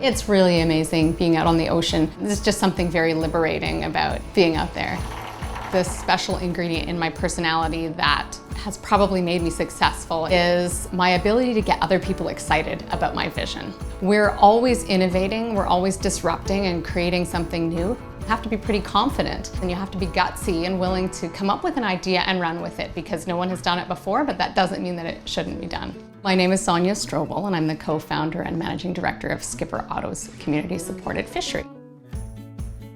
It's really amazing being out on the ocean. There's just something very liberating about being out there. The special ingredient in my personality that has probably made me successful is my ability to get other people excited about my vision. We're always innovating, we're always disrupting and creating something new. You have to be pretty confident and you have to be gutsy and willing to come up with an idea and run with it because no one has done it before, but that doesn't mean that it shouldn't be done. My name is Sonia Strobel and I'm the co-founder and managing director of Skipper Otto's community-supported fishery.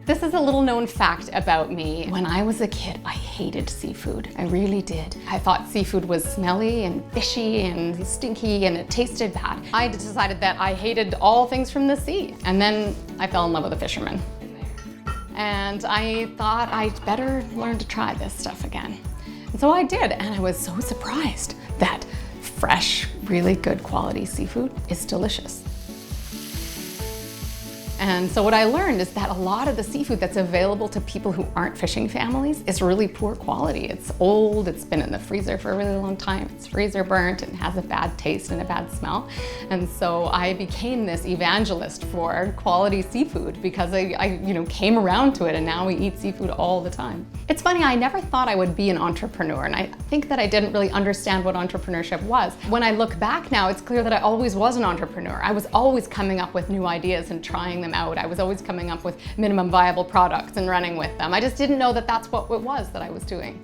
This is a little known fact about me. When I was a kid, I hated seafood. I really did. I thought seafood was smelly and fishy and stinky and it tasted bad. I decided that I hated all things from the sea. And then I fell in love with a fisherman. And I thought I'd better learn to try this stuff again. And so I did, and I was so surprised that fresh, really good quality seafood is delicious. And so what I learned is that a lot of the seafood that's available to people who aren't fishing families is really poor quality. It's old, it's been in the freezer for a really long time, it's freezer burnt, and has a bad taste and a bad smell. And so I became this evangelist for quality seafood because I came around to it, and now we eat seafood all the time. It's funny, I never thought I would be an entrepreneur, and I think that I didn't really understand what entrepreneurship was. When I look back now, it's clear that I always was an entrepreneur. I was always coming up with new ideas and trying them out. I was always coming up with minimum viable products and running with them. I just didn't know that that's what it was that I was doing.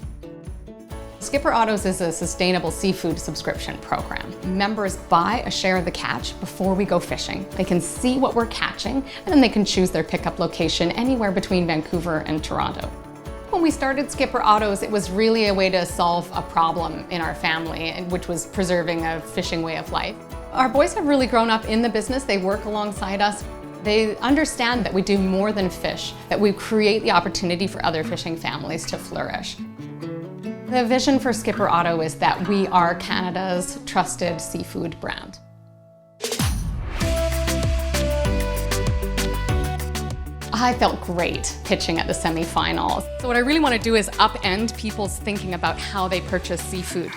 Skipper Otto's is a sustainable seafood subscription program. Members buy a share of the catch before we go fishing. They can see what we're catching, and then they can choose their pickup location anywhere between Vancouver and Toronto. When we started Skipper Otto's, it was really a way to solve a problem in our family, which was preserving a fishing way of life. Our boys have really grown up in the business. They work alongside us. They understand that we do more than fish, that we create the opportunity for other fishing families to flourish. The vision for Skipper Otto is that we are Canada's trusted seafood brand. I felt great pitching at the semifinals. So what I really want to do is upend people's thinking about how they purchase seafood.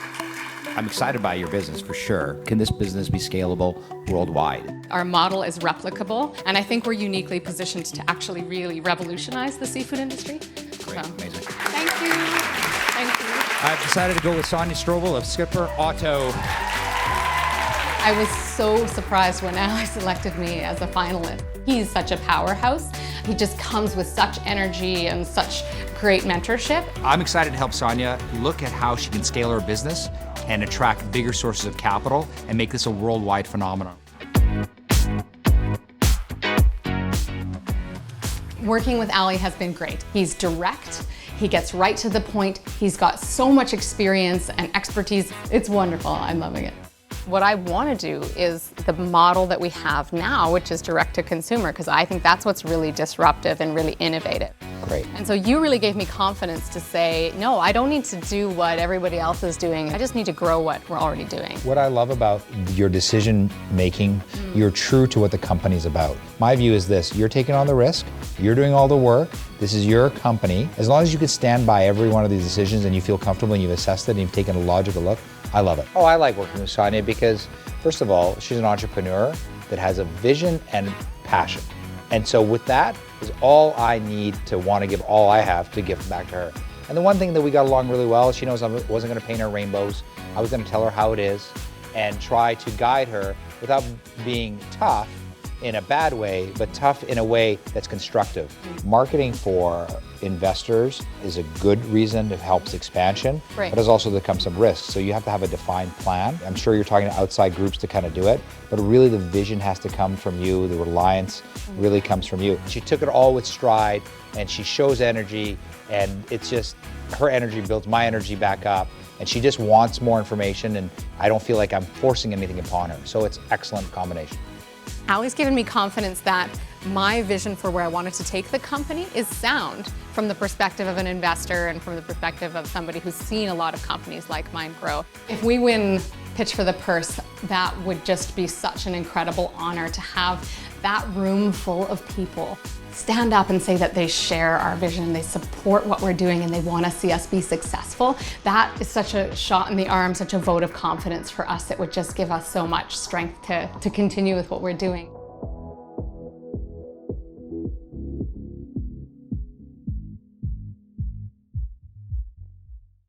I'm excited by your business for sure. Can this business be scalable worldwide? Our model is replicable, and I think we're uniquely positioned to actually really revolutionize the seafood industry. Great, amazing. Thank you. Thank you. I've decided to go with Sonia Strobel of Skipper Otto. I was so surprised when Ali selected me as a finalist. He's such a powerhouse. He just comes with such energy and such great mentorship. I'm excited to help Sonia look at how she can scale her business and attract bigger sources of capital and make this a worldwide phenomenon. Working with Ali has been great. He's direct, he gets right to the point, he's got so much experience and expertise. It's wonderful, I'm loving it. What I want to do is the model that we have now, which is direct to consumer, because I think that's what's really disruptive and really innovative. Great. And so you really gave me confidence to say, no, I don't need to do what everybody else is doing. I just need to grow what we're already doing. What I love about your decision making, you're true to what the company's about. My view is this, you're taking on the risk, you're doing all the work, this is your company. As long as you can stand by every one of these decisions and you feel comfortable and you've assessed it and you've taken a logical look, I love it. Oh, I like working with Sonia because, first of all, she's an entrepreneur that has a vision and passion. And so with that is all I need to want to give all I have to give back to her. And the one thing that we got along really well, she knows I wasn't going to paint her rainbows. I was going to tell her how it is and try to guide her without being tough in a bad way, but tough in a way that's constructive. Marketing for investors is a good reason. It helps expansion, right. But there's also there comes some risks. So you have to have a defined plan. I'm sure you're talking to outside groups to kind of do it, but really the vision has to come from you. The reliance really comes from you. She took it all with stride and she shows energy, and it's just, her energy builds my energy back up, and she just wants more information, and I don't feel like I'm forcing anything upon her. So it's excellent combination. Ali's given me confidence that my vision for where I wanted to take the company is sound from the perspective of an investor and from the perspective of somebody who's seen a lot of companies like mine grow. If we win Pitch for the Purse, that would just be such an incredible honor to have that room full of people stand up and say that they share our vision, they support what we're doing, and they want to see us be successful. That is such a shot in the arm, such a vote of confidence for us. It would just give us so much strength to continue with what we're doing.